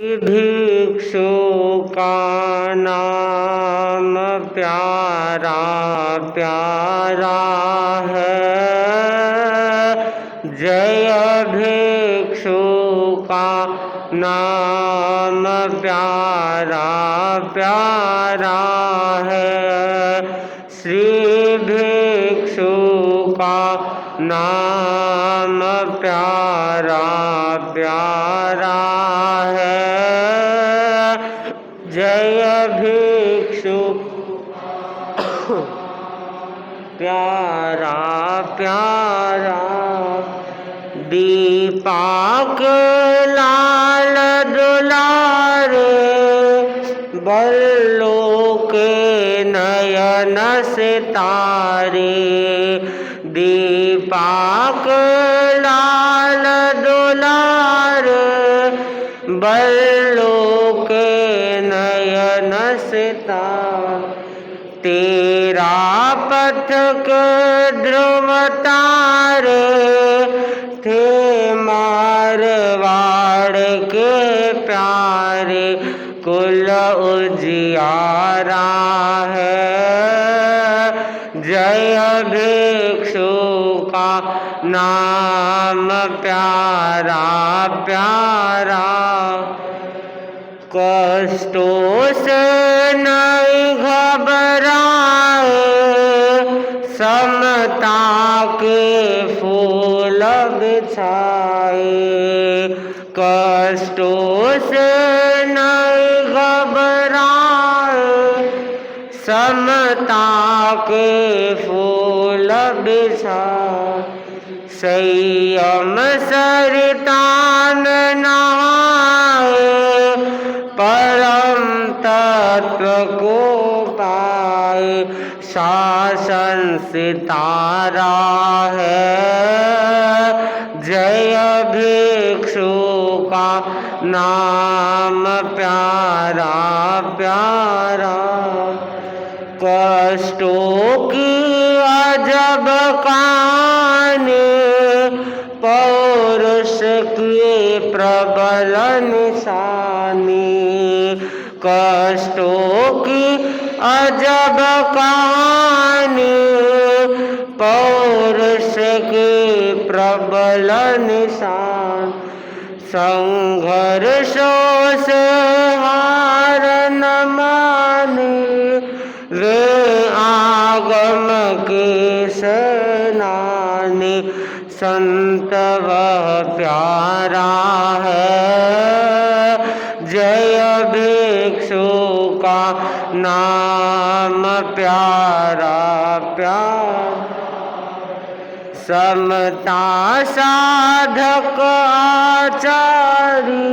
भिक्षु का नाम प्यारा प्यारा है। जय भिक्षु का नाम प्यारा प्यारा है। श्री भिक्षु का नाम प्यारा प्यारा है। जय भिक्षु प्यारा प्यारा। दीपक लाल दुलारे बल्लो के नयन सितारे। दीपक लाल दुलारे बल्लो के नयन सितारे। तेरा पथक ध्रुव तारे थे मारवाड़ के प्यारे। कुल उजियारा है। जय भिक्षु का नाम प्यारा प्यारा। कष्टों से नहीं घबराए समता के फूल बिछाए। कष्टों से नहीं घबराए समता के फूल बिछाए। संयम सरिता में नहाए परम तत्व को पाए। शासन सितारा है। जय भिक्षु का नाम प्यारा प्यारा। कष्टों की अजब कहानी पौरुष की प्रबल निशानी। कष्टों की अजब कहानी पौरुष की प्रबल निशान। संघर्षों से हार न मानी वे आगम के सेनानी। संत वह प्यारा है। जय भिक्षु का नाम प्यारा प्यारा। समता साधक आचारी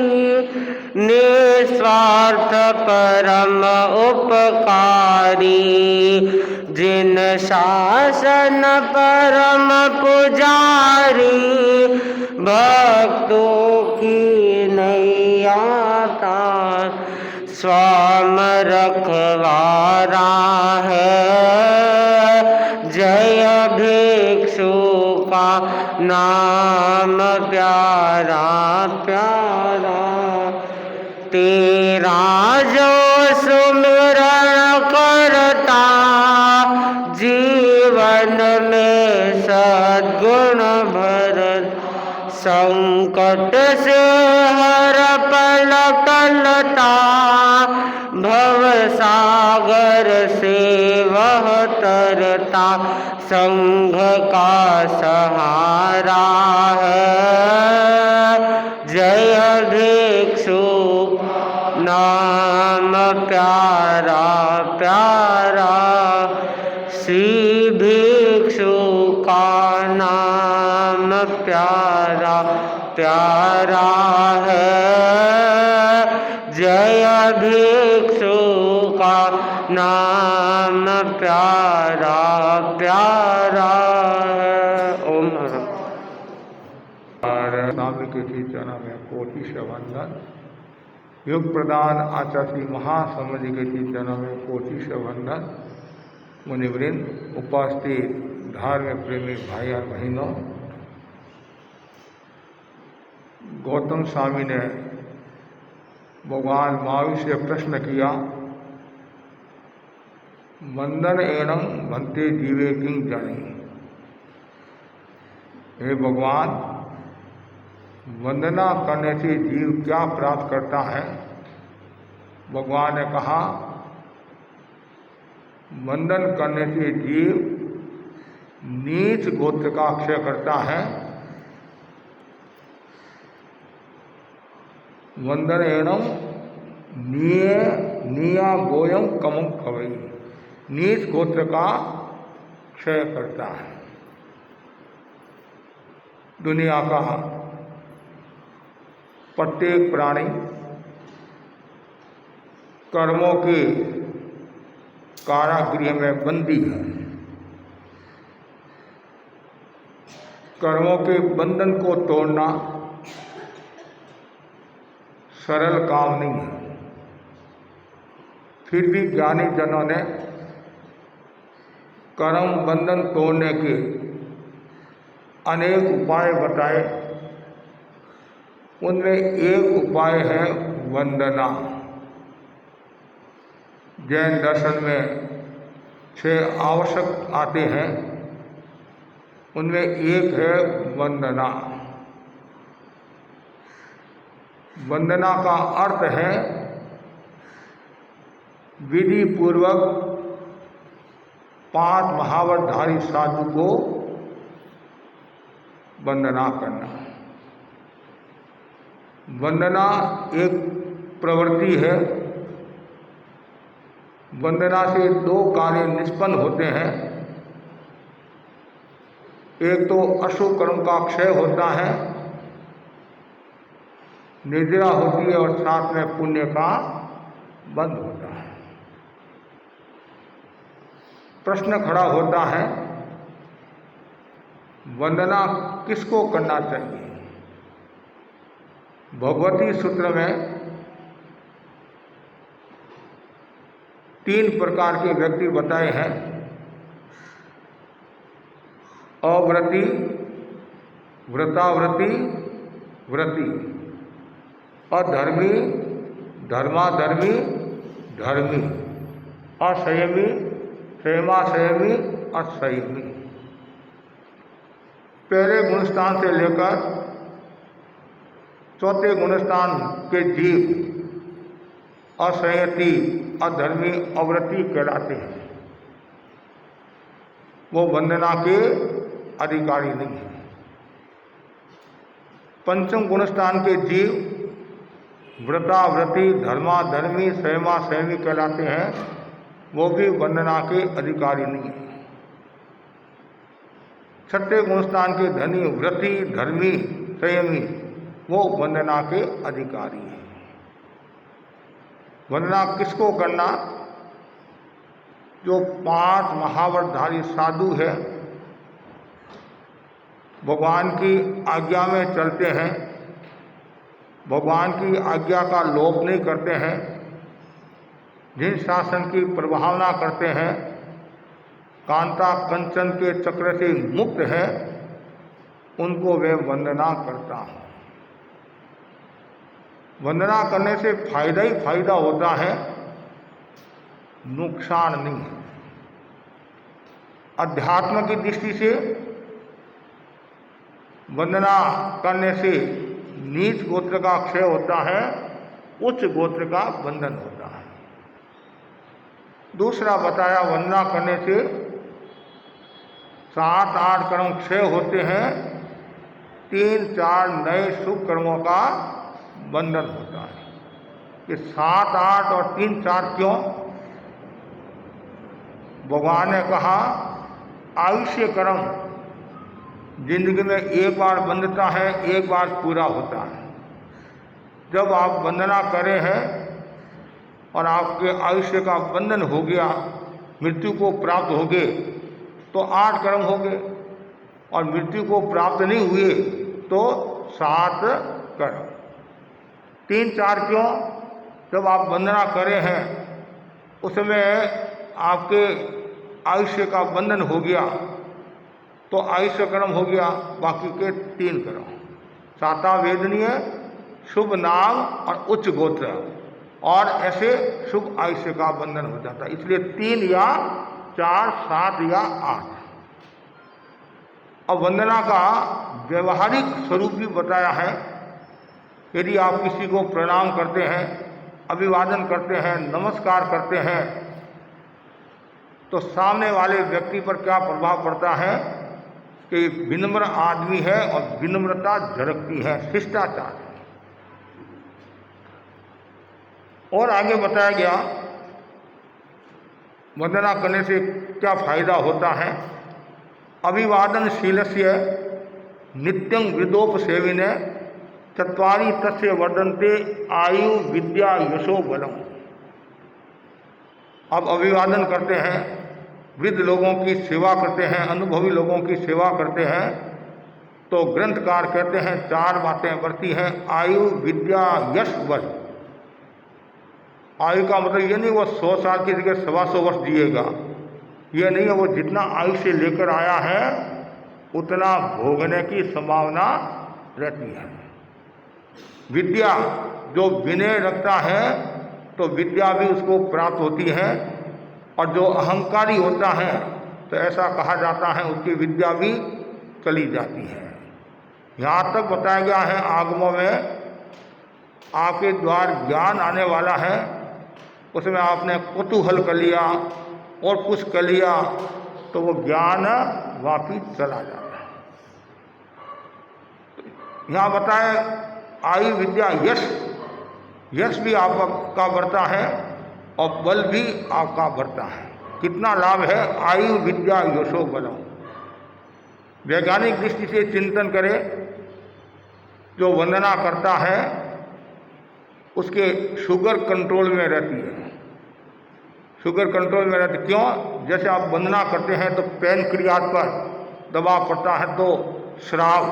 निस्वार्थ परम उपकारी। जिन शासन परम पुजारी भक्तों की नैया तार। स्वाम रखवारा है। जय भिक्षु का नाम प्यारा प्यारा। तेरा जो सुमिरन करता जीवन में सद्गुण भरत। संकट से हर पल टलता भव सागर से वह तरता। संघ का सहारा है। जय भिक्षु नाम प्यारा प्यारा। श्री भिक्षु का नाम प्यारा प्यारा है। जय भिक्षु का नाम प्यारा प्यारा है। ओम स्वामी के चरण में कोटि वंदन। योग प्रदान आचार्य महासमझ के चरण में कोटि वंदन। मुनिवृंद उपस्थित धार्मिक प्रेमी भाई और बहनों, गौतम स्वामी ने भगवान महावीर से प्रश्न किया, वंदन एनम भंते जीवे किंग जानी। हे भगवान, वंदना करने से जीव क्या प्राप्त करता है? भगवान ने कहा, वंदन करने से जीव नीच गोत्र का क्षय करता है। वंदन एनम निया गोयम कमम खवई, नीच गोत्र का क्षय करता है। दुनिया का प्रत्येक प्राणी कर्मों के कारागृह में बंदी है। कर्मों के बंधन को तोड़ना सरल काम नहीं है। फिर भी ज्ञानी जनों ने कर्म बंधन तोड़ने के अनेक उपाय बताए। उनमें एक उपाय है वंदना। जैन दर्शन में 6 आवश्यक आते हैं, उनमें एक है वंदना। वंदना का अर्थ है विधि पूर्वक 5 महावतधारी साधु को वंदना करना। वंदना एक प्रवृत्ति है। वंदना से 2 कार्य निष्पन्न होते हैं। एक तो अशुभ कर्म का क्षय होता है, निद्रा होती है, और साथ में पुण्य का बंध होता है। प्रश्न खड़ा होता है, वंदना किसको करना चाहिए? भगवती सूत्र में 3 प्रकार के व्यक्ति बताए हैं। अव्रति, व्रताव्रति, व्रति। अधर्मी, धर्माधर्मी, धर्मी। असंयमी, संयमासंयमी, असंयमी। पहले गुणस्थान से लेकर 4थे गुणस्थान के जीव असंयति, अधर्मी, अव्रती कहलाते हैं। वो वंदना के अधिकारी नहीं है। 5म गुणस्थान के जीव व्रताव्रती, धर्माधर्मी, संयमासंयमी कहलाते हैं। वो भी वंदना के अधिकारी नहीं है। 6ठे गुणस्थान के धनी, व्रती, धर्मी, संयमी, वो वंदना के अधिकारी हैं। वंदना किसको करना? जो 5 महावतधारी साधु है, भगवान की आज्ञा में चलते हैं, भगवान की आज्ञा का लोप नहीं करते हैं, जिन शासन की प्रभावना करते हैं, कांता कंचन के चक्र से मुक्त है, उनको वे वंदना करता हूँ। वंदना करने से फायदा ही फायदा होता है, नुकसान नहीं है। अध्यात्म की दृष्टि से वंदना करने से नीच गोत्र का क्षय होता है, उच्च गोत्र का बंधन होता है। दूसरा बताया, वंदना करने से 7-8 कर्म क्षय होते हैं, 3-4 नए शुभ कर्मों का बंधन होता है। ये 7-8 और 3-4 क्यों? भगवान ने कहा, आयुष्य कर्म जिंदगी में एक बार बंधता है, एक बार पूरा होता है। जब आप वंदना करे हैं और आपके आयुष्य का बंधन हो गया, मृत्यु को प्राप्त हो गए, तो 8 कर्म हो गए, और मृत्यु को प्राप्त नहीं हुए तो 7 कर्म। 3-4 क्यों? जब आप वंदना करे हैं उसमें आपके आयुष्य का बंधन हो गया तो आयुष्य कर्म हो गया, बाकी के 3 कर्म। साता वेदनीय, शुभ नाम और उच्च गोत्र। और ऐसे शुभ आयुष्य का बंधन हो जाता है। इसलिए 3 या 4, 7 या 8। अब वंदना का व्यवहारिक स्वरूप भी बताया है। यदि आप किसी को प्रणाम करते हैं, अभिवादन करते हैं, नमस्कार करते हैं, तो सामने वाले व्यक्ति पर क्या प्रभाव पड़ता है कि विनम्र आदमी है और विनम्रता झलकती है, शिष्टाचार। और आगे बताया गया वंदना करने से क्या फायदा होता है। अभिवादनशीलस्य नित्यं विदोपसेविने चत्वारि तस्य वर्धन्ते आयु विद्या यशो बलम। अब अभिवादन करते हैं, वृद्ध लोगों की सेवा करते हैं, अनुभवी लोगों की सेवा करते हैं, तो ग्रंथकार कहते हैं 4 बातें बढ़ती हैं। आयु विद्या यश बल। आयु का मतलब ये नहीं वो 100 साल की जगह 125 वर्ष जिएगा, ये नहीं है। वो जितना आयु से लेकर आया है उतना भोगने की संभावना रहती है। विद्या, जो विनय रखता है तो विद्या भी उसको प्राप्त होती है, और जो अहंकारी होता है तो ऐसा कहा जाता है उसकी विद्या भी चली जाती है। यहाँ तक बताया गया है आगमों में, आपके द्वार ज्ञान आने वाला है, उसमें आपने कुतूहल कर लिया और कुछ कर लिया तो वो ज्ञान वापिस चला जाता है। यहाँ बताए आयु विद्या यश, यश भी आपका बढ़ता है और बल भी आपका बढ़ता है। कितना लाभ है, आयु विद्या यशो बलम। वैज्ञानिक दृष्टि से चिंतन करें, जो वंदना करता है उसके शुगर कंट्रोल में रहती है, शुगर कंट्रोल में रहती। क्यों? जैसे आप वंदना करते हैं तो पैनक्रियाज पर दबाव पड़ता है तो श्राव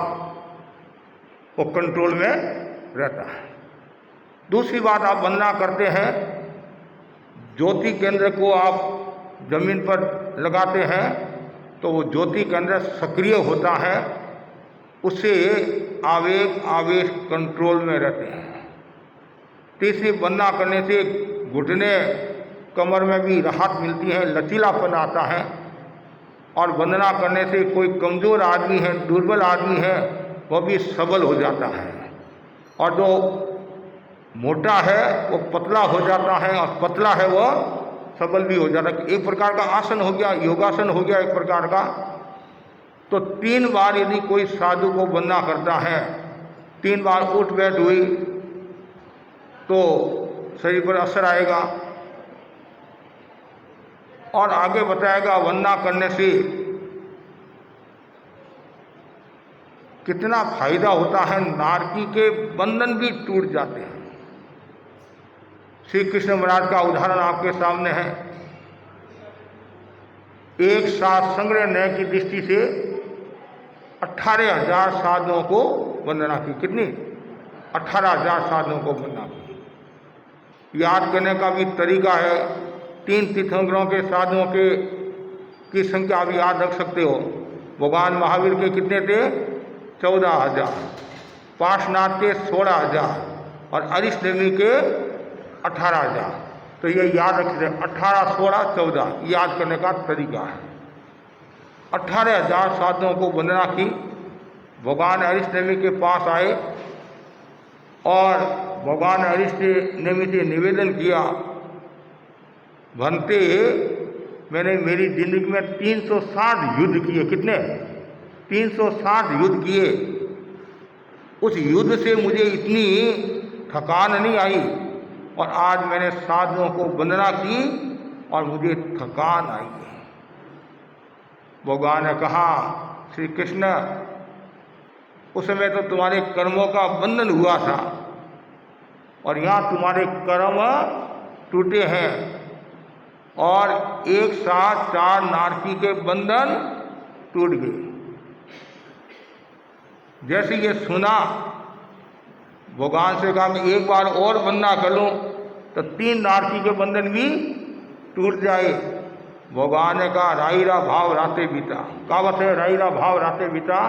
वो कंट्रोल में रहता है। दूसरी बात, आप वंदना करते हैं, ज्योति केंद्र को आप जमीन पर लगाते हैं तो वो ज्योति केंद्र सक्रिय होता है, उससे आवेग आवेश कंट्रोल में रहते हैं। तीसरी, वंदना करने से घुटने कमर में भी राहत मिलती है, लचीलापन आता है। और वंदना करने से कोई कमज़ोर आदमी है, दुर्बल आदमी है, वह भी सबल हो जाता है, और जो मोटा है वो पतला हो जाता है, और पतला है वो सबल भी हो जाता है। एक प्रकार का आसन हो गया, योगासन हो गया एक प्रकार का। तो 3 बार यदि कोई साधु को वंदना करता है, 3 बार उठ बैठ हुई तो शरीर पर असर आएगा। और आगे बताएगा वंदना करने से कितना फायदा होता है, नारकी के बंधन भी टूट जाते हैं। श्री कृष्ण महाराज का उदाहरण आपके सामने है। एक साथ संग्रह न्याय की दृष्टि से 18,000 साधुओं को वंदना की। कितनी? 18,000 साधुओं को वंदना की। याद करने का भी तरीका है। 3 तीर्थंकरों के साधुओं की संख्या आप याद रख सकते हो। भगवान महावीर के कितने थे? 14,000, पार्श्वनाथ के 16,000 और अरिष्टनेमि के 18,000। तो ये याद रखिए, 18, 16, 14 याद करने का तरीका है। 18,000 साधुओं को वंदना की। भगवान अरिष्टनेमि के पास आए और भगवान अरिष्टनेमि से निवेदन किया, भंते मैंने मेरी जिंदगी में 360 युद्ध किए। कितने? 360 युद्ध किए। उस युद्ध से मुझे इतनी थकान नहीं आई, और आज मैंने साधुओं को वंदना की और मुझे थकान आई है। भगवान ने कहा, श्री कृष्ण, उस समय तो तुम्हारे कर्मों का बंधन हुआ था और यहाँ तुम्हारे कर्म टूटे हैं, और एक साथ 4 नारकी के बंधन टूट गए। जैसे ये सुना, भगवान से कहा कि एक बार और वंदना कर लूं तो 3 नारकी के बंधन भी टूट जाए। भगवान ने कहा, राईरा भाव राते बीता। कहावत है, राईरा भाव राते बीता।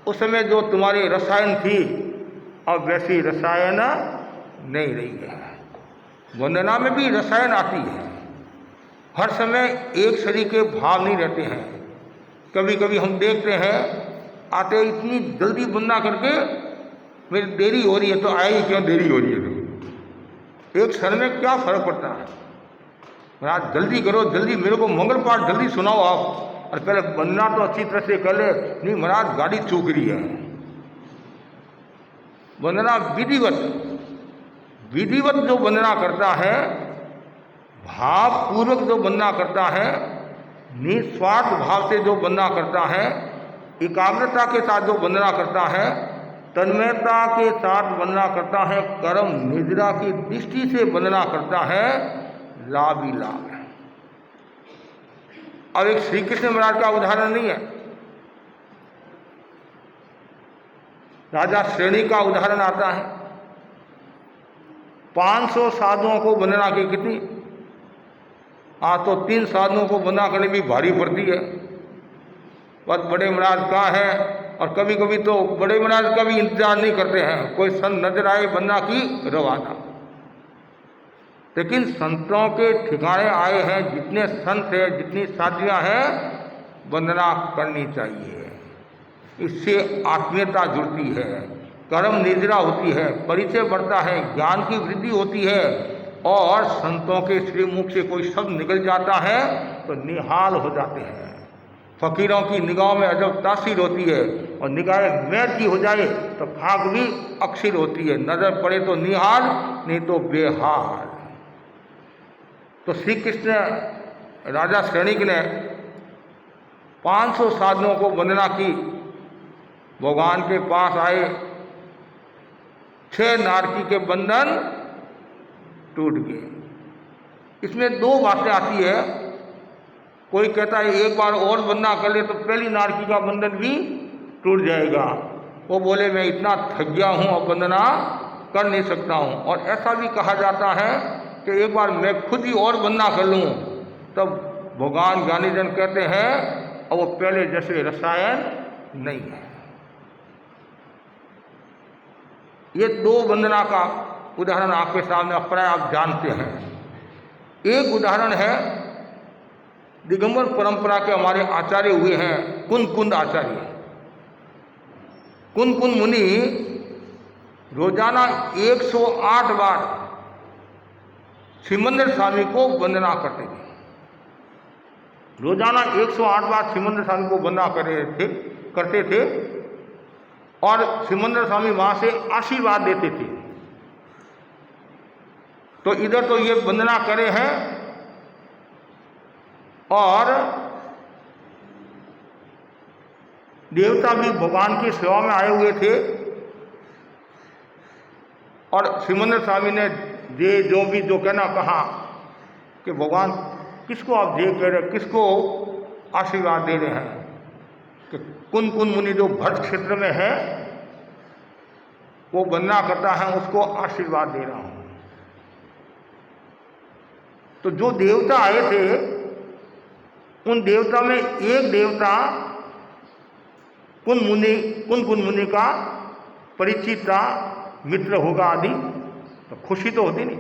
उस समय जो तुम्हारी रसायन थी अब वैसी रसायन नहीं रही है। वंदना में भी रसायन आती है। हर समय एक शरीर के भाव नहीं रहते हैं। कभी कभी हम देखते हैं आते इतनी जल्दी वंदना करके मेरी देरी हो रही है, तो आए ही क्यों देरी हो रही है? तो एक क्षण में क्या फर्क पड़ता है? महाराज जल्दी करो, जल्दी मेरे को मंगल पाठ जल्दी सुनाओ आप, और पहले वंदना तो अच्छी तरह से कर ले। नहीं महाराज गाड़ी चूक रही है। वंदना विधिवत जो वंदना करता है, भाव पूर्वक जो वंदना करता है, निस्वार्थ भाव से जो वंदना करता है, एकाग्रता के साथ जो वंदना करता है, तन्मयता के साथ वंदना करता है, कर्म निद्रा की दृष्टि से वंदना करता है, लाभ ही लाभ है। अब एक श्री कृष्ण महाराज का उदाहरण नहीं है, राजा श्रेणी का उदाहरण आता है। 500 साधुओं को वंदना की कितनी? तो 3 साधुओं को वंदना करने भी भारी पड़ती है। बस बड़े महाराज का है, और कभी कभी तो बड़े महाराज का भी इंतजार नहीं करते हैं, कोई संत नजर आए वंदना की रवाना। लेकिन संतों के ठिकाने आए हैं, जितने संत हैं, जितनी साधुआं हैं, वंदना करनी चाहिए। इससे आत्मीयता जुड़ती है, कर्म निद्रा होती है, परिचय बढ़ता है, ज्ञान की वृद्धि होती है, और संतों के श्रीमुख से कोई शब्द निकल जाता है तो निहाल हो जाते हैं। फकीरों की निगाहों में अजब तासीर होती है, और निगाह मैल की हो जाए तो खाक भी अक्षर होती है। नजर पड़े तो निहाल, नहीं तो बेहाल। तो श्री कृष्ण राजा श्रेणिक ने 500 साधुओं को वंदना की, भगवान के पास आए, 6 नारकी के बंधन टूट गए। इसमें 2 बातें आती है। कोई कहता है एक बार और वंदना कर ले तो पहली नारकी का बंधन भी टूट जाएगा। वो बोले मैं इतना थक गया हूँ, अब वंदना कर नहीं सकता हूँ। और ऐसा भी कहा जाता है कि एक बार मैं खुद ही और वंदना कर लूँ, तब भगवान ज्ञानीजन कहते हैं और वो पहले जैसे रसायन नहीं है। ये 2 वंदना का उदाहरण आपके सामने प्राय आप जानते हैं। एक उदाहरण है, दिगंबर परंपरा के हमारे आचार्य हुए हैं कुंद आचार्य। कुंद मुनि रोजाना 108 बार सिमंदर स्वामी को वंदना करते थे। रोजाना 108 बार सिमंदर स्वामी को वंदना करते थे, और सिमंदर स्वामी वहां से आशीर्वाद देते थे। तो इधर तो ये वंदना करे हैं, और देवता भी भगवान की सेवा में आए हुए थे, और सिमंदर स्वामी ने जो कहना कहा कि भगवान किसको आप कह रहे हैं, किसको आशीर्वाद दे रहे हैं? कि कुंद मुनि जो भट्ट क्षेत्र में है वो वंदना करता है, उसको आशीर्वाद दे रहा हूं। तो जो देवता आए थे, उन देवता में एक देवता कुंद मुनि का परिचित था, मित्र होगा आदि, तो खुशी तो होती नहीं।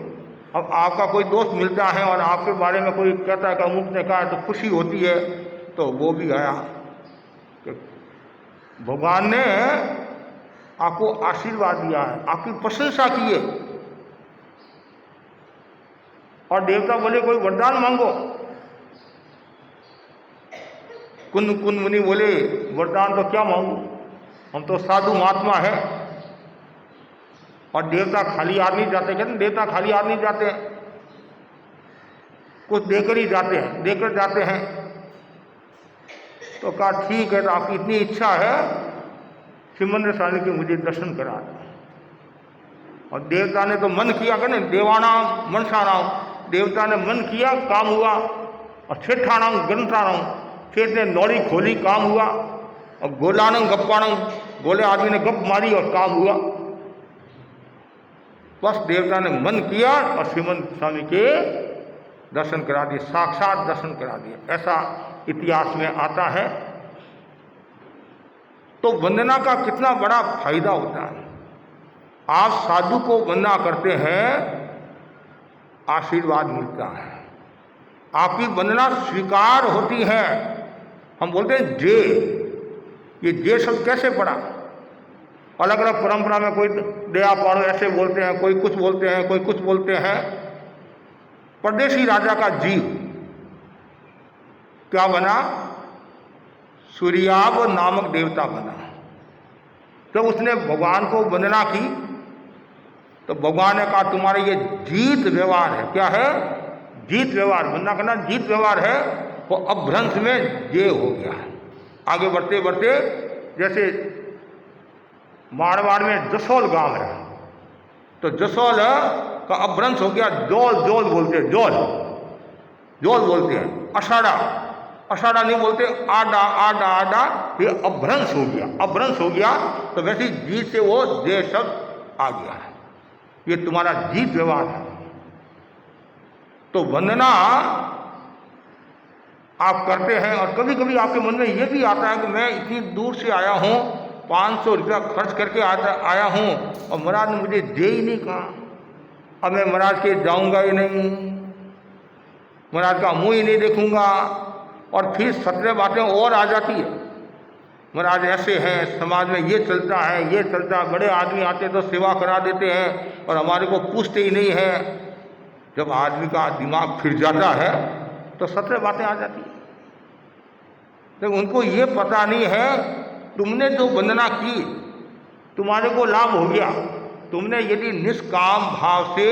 अब आपका कोई दोस्त मिलता है और आपके बारे में कोई कहता है कि अमुक ने कहा, तो खुशी होती है। तो वो भी आया कि भगवान ने आपको आशीर्वाद दिया है, आपकी प्रशंसा की है। और देवता बोले कोई वरदान मांगो। कुंद मुनि बोले वरदान तो क्या मांगू, हम तो साधु महात्मा है। और देवता खाली हाथ नहीं जाते, कहते देवता खाली हाथ नहीं जाते, कुछ देकर ही जाते हैं। तो कहा ठीक है, तो आपकी इतनी इच्छा है, सिमंदर स्वामी के मुझे दर्शन करा दो। और देवता ने तो मन किया, कहते देवानाम मनसानाम, देवता ने मन किया, काम हुआ। और छेठाणाम ग्रंथाणाम, छेठ ने नौड़ी खोली, काम हुआ। और गोलानंग गप्पाणंग, गोले आदमी ने गप मारी और काम हुआ। बस देवता ने मन किया और सिमंदर स्वामी के दर्शन करा दिए, साक्षात दर्शन करा दिए। ऐसा इतिहास में आता है। तो वंदना का कितना बड़ा फायदा होता है। आप साधु को वंदना करते हैं, आशीर्वाद मिलता है, आपकी वंदना स्वीकार होती है। हम बोलते हैं जय, ये जय शब्द कैसे पड़ा? अलग अलग परंपरा में कोई दया पाड़ो ऐसे बोलते हैं, कोई कुछ बोलते हैं, कोई कुछ बोलते हैं। परदेशी राजा का जीव क्या बना? सूर्याभ नामक देवता बना। जब उसने भगवान को वंदना की तो भगवान ने कहा तुम्हारा ये जीत व्यवहार है। क्या है? जीत व्यवहार। वंदना करना जीत व्यवहार है। वो अपभ्रंश में जे हो गया। आगे बढ़ते बढ़ते जैसे मारवाड़ में जसोल गांव है, तो जसोल का अपभ्रंश हो गया जोल। जोल बोलते हैं, जोल जोल बोलते हैं। अषाढ़ा, अषाढ़ा नहीं बोलते, आडा आडा आडा, ये अपभ्रंश हो गया। अपभ्रंश हो गया तो वैसे जीत से वो जे शब्द आ गया है। ये तुम्हारा जीत व्यवहार है। तो वंदना आप करते हैं और कभी कभी आपके मन में ये भी आता है कि मैं इतनी दूर से आया हूँ, 500 रुपया खर्च करके आया हूँ और महाराज ने मुझे दे ही नहीं कहा। अब मैं महाराज के जाऊंगा ही नहीं, महाराज का मुंह ही नहीं देखूंगा। और फिर 17 बातें और आ जाती है। महाराज ऐसे हैं, समाज में ये चलता है, ये चलता है, बड़े आदमी आते तो सेवा करा देते हैं और हमारे को पूछते ही नहीं है। जब आदमी का दिमाग फिर जाता है तो 17 बातें आ जाती है। तो उनको ये पता नहीं है तुमने जो वंदना की तुम्हारे को लाभ हो गया। तुमने यदि निष्काम भाव से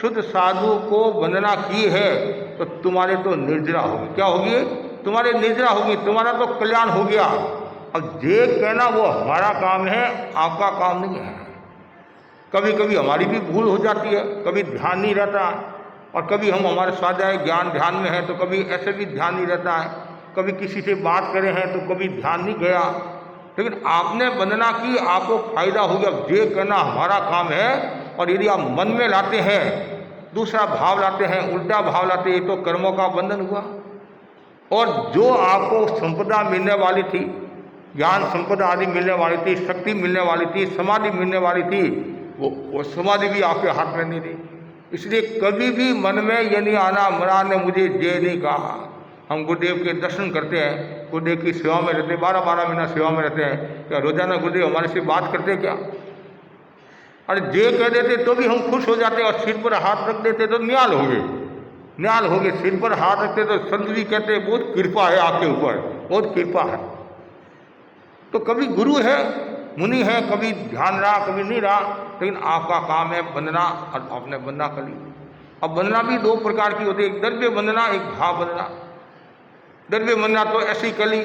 शुद्ध साधु को वंदना की है तो तुम्हारे तो निर्जरा होगी। क्या होगी? तुम्हारे निर्जरा होगी, तुम्हारा तो कल्याण हो गया। अब ये कहना वो हमारा काम है, आपका काम नहीं है। कभी कभी हमारी भी भूल हो जाती है, कभी ध्यान नहीं रहता, और कभी हम हमारे स्वाध्याय ज्ञान ध्यान में हैं तो कभी ऐसे भी ध्यान नहीं रहता है। कभी किसी से बात करे हैं तो कभी ध्यान नहीं गया। लेकिन आपने वंदना की, आपको फायदा हो गया। ये करना हमारा काम है। और यदि आप मन में लाते हैं, दूसरा भाव लाते हैं, उल्टा भाव लाते हैं, तो कर्मों का बंधन हुआ। और जो आपको संपदा मिलने वाली थी, ज्ञान संपदा आदि मिलने वाली थी, शक्ति मिलने वाली थी, समाधि मिलने वाली थी, वो समाधि भी आपके हाथ में नहीं थी। इसलिए कभी भी मन में ये नहीं आना महाराज ने मुझे ये नहीं कहा। हम गुरुदेव के दर्शन करते हैं, गुरुदेव की सेवा में रहते हैं, 12-12 महीना सेवा में रहते हैं। क्या रोजाना गुरुदेव हमारे से बात करते क्या? अरे जे कह देते तो भी हम खुश हो जाते और सिर पर हाथ रख देते तो न्याल हो गए, न्याल हो गए। सिर पर हाथ रखते तो संत भी कहते बहुत कृपा है आपके ऊपर, बहुत कृपा है। तो कभी गुरु है, मुनि है, कभी ध्यान रहा, कभी नहीं रहा, लेकिन आपका काम है वंदना, और आपने वंदना कर ली। अब वंदना भी 2 प्रकार की होती है, एक द्रव्य वंदना, एक भाव वंदना। द्रव्य वंदना तो ऐसी कर ली,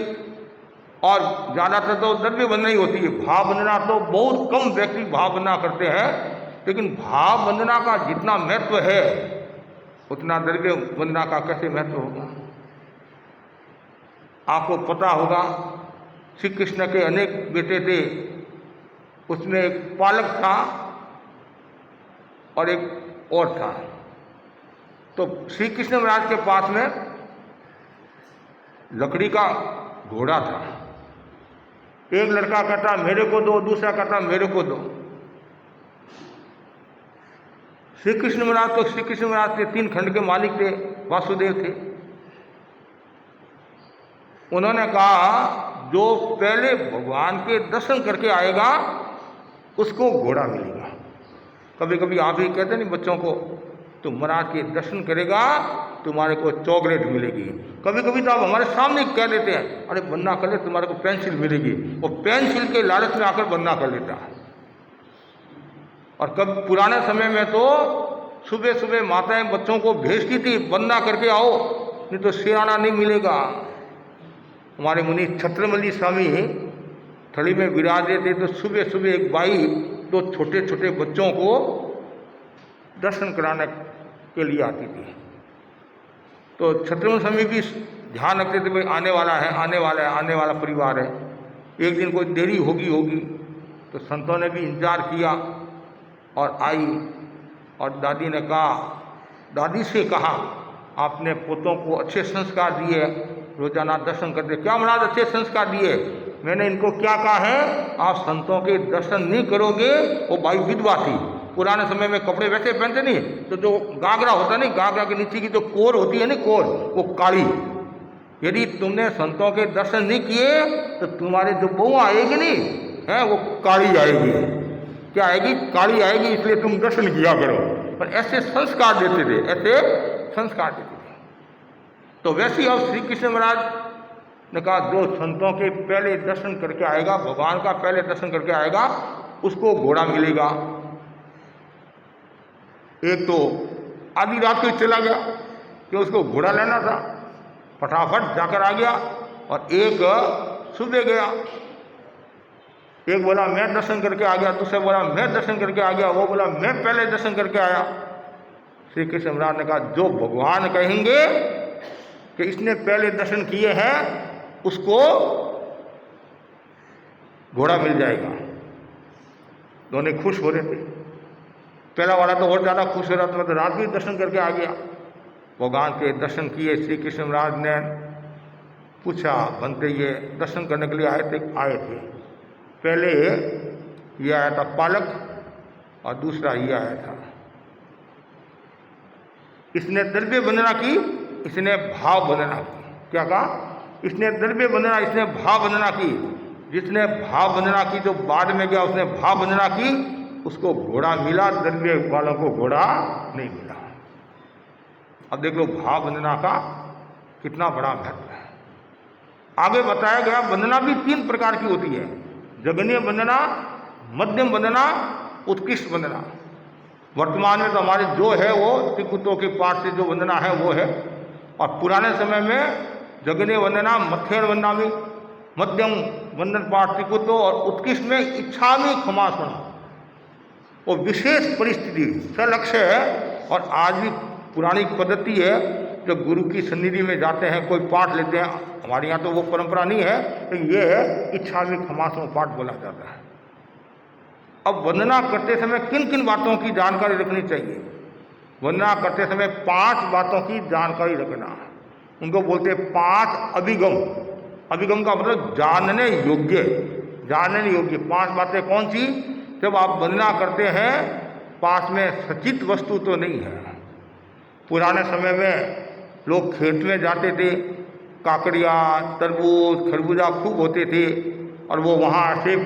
और ज़्यादातर तो द्रव्य वंदना ही होती है। भाव वंदना तो बहुत कम व्यक्ति भाव वंदना करते हैं, लेकिन भाव वंदना का जितना महत्व है उतना द्रव्य वंदना का कैसे महत्व होगा? आपको पता होगा श्री कृष्ण के अनेक बेटे थे, उसमें एक पालक था और एक और था। तो श्री कृष्ण महाराज के पास में लकड़ी का घोड़ा था। एक लड़का कहता मेरे को दो, दूसरा कहता मेरे को दो। श्री कृष्ण महाराज तो श्री कृष्ण महाराज के 3 खंड के मालिक थे, वासुदेव थे। उन्होंने कहा जो पहले भगवान के दर्शन करके आएगा उसको घोड़ा मिलेगा। कभी कभी आप ही कहते नहीं बच्चों को, तुम महाराज के दर्शन करेगा तुम्हारे को चॉकलेट मिलेगी। कभी कभी तो आप हमारे सामने कह देते हैं अरे वंदना कर ले तुम्हारे को पेंसिल मिलेगी। वो पेंसिल के लालच में आकर वंदना कर लेता है। और कब पुराने समय में तो सुबह सुबह माताएं बच्चों को भेजती थी वंदना करके आओ, नहीं तो सिराना नहीं मिलेगा। हमारे मुनि छत्रमल्ली स्वामी थड़ी में विराजे थे, तो सुबह सुबह एक बाई 2 छोटे छोटे बच्चों को दर्शन कराने के लिए आती थी। तो छत्रमल्ली स्वामी भी ध्यान रखते थे भाई आने वाला है, आने वाला है, आने वाला परिवार है, एक दिन कोई देरी होगी। तो संतों ने भी इंतजार किया और आई। और दादी ने कहा, दादी से कहा आपने पोतों को अच्छे संस्कार दिए, रोजाना दर्शन करते। क्या महाराज अच्छे संस्कार दिए? मैंने इनको क्या कहा है, आप संतों के दर्शन नहीं करोगे। वो बाई विधवा थी, पुराने समय में कपड़े वैसे पहनते नहीं, तो जो गागरा होता नहीं, गागरा के नीचे की जो कोर होती है ना, कोर, वो काली। यदि तुमने संतों के दर्शन नहीं किए तो तुम्हारे जो बहू आएगी नहीं है, वो काली आएगी। क्या आएगी? काली आएगी। इसलिए तुम दर्शन किया करो। पर ऐसे संस्कार देते थे, ऐसे संस्कार देते थे। तो वैसे ही अब श्री कृष्ण महाराज ने कहा, जो संतों के पहले दर्शन करके आएगा, भगवान का पहले दर्शन करके आएगा, उसको घोड़ा मिलेगा। एक तो आधी रात को चला गया कि उसको घोड़ा लेना था, फटाफट जाकर आ गया। और एक सुबह गया, एक बोला मैं दर्शन करके आ गया, दूसरा बोला मैं दर्शन करके आ गया, वो बोला मैं पहले दर्शन करके आया। श्री कृष्ण महाराज ने कहा, जो भगवान कहेंगे कि इसने पहले दर्शन किए हैं, उसको घोड़ा मिल जाएगा। दोनों खुश हो रहे थे। पहला वाला तो और ज़्यादा खुश हो रहा था, मतलब रात भी दर्शन करके आ गया। भगवान के दर्शन किए। श्री कृष्ण महाराज ने पूछा, बनते ये दर्शन करने के लिए आए थे। पहले ये आया था पालक और दूसरा ये आया था। इसने द्रव्य वंदना की, इसने भाव वंदना की। क्या कहा? इसने द्रव्य वंदना, इसने भाव वंदना की। जिसने भाव वंदना की, जो बाद में गया उसने भाव वंदना की, उसको घोड़ा मिला, द्रव्य वालों को घोड़ा नहीं मिला। अब देख लो भाव वंदना का कितना बड़ा महत्व है। आगे बताया गया वंदना भी 3 प्रकार की होती है: जघन्य वंदना, मध्यम वंदना, उत्कृष्ट वंदना। वर्तमान में तो हमारे जो है वो त्रिकुटों के पाठ से जो वंदना है वो है। और पुराने समय में जघन्य वंदना, मध्यम वंदनामी, मध्यम वंदन पाठ त्रिकुटों, और उत्कृष्ट में इच्छामी क्षमासना। वो विशेष परिस्थिति सलक्ष्य है। और आज भी पुरानी पद्धति है, जब गुरु की सन्निधि में जाते हैं, कोई पाठ लेते हैं, हमारे यहाँ तो वो परंपरा नहीं है, लेकिन ये है इच्छामी क्षमासना पाठ बोला जाता है। अब वंदना करते समय किन किन बातों की जानकारी रखनी चाहिए? वंदना करते समय 5 बातों की जानकारी रखना। उनको बोलते हैं 5 अभिगम। अभिगम का मतलब जानने योग्य, जानने योग्य 5 बातें। कौन सी? जब आप वंदना करते हैं, पास में सचित वस्तु तो नहीं है। पुराने समय में लोग खेत में जाते थे, काकड़िया, तरबूज, खरबूजा खूब होते थे, और वो वहाँ से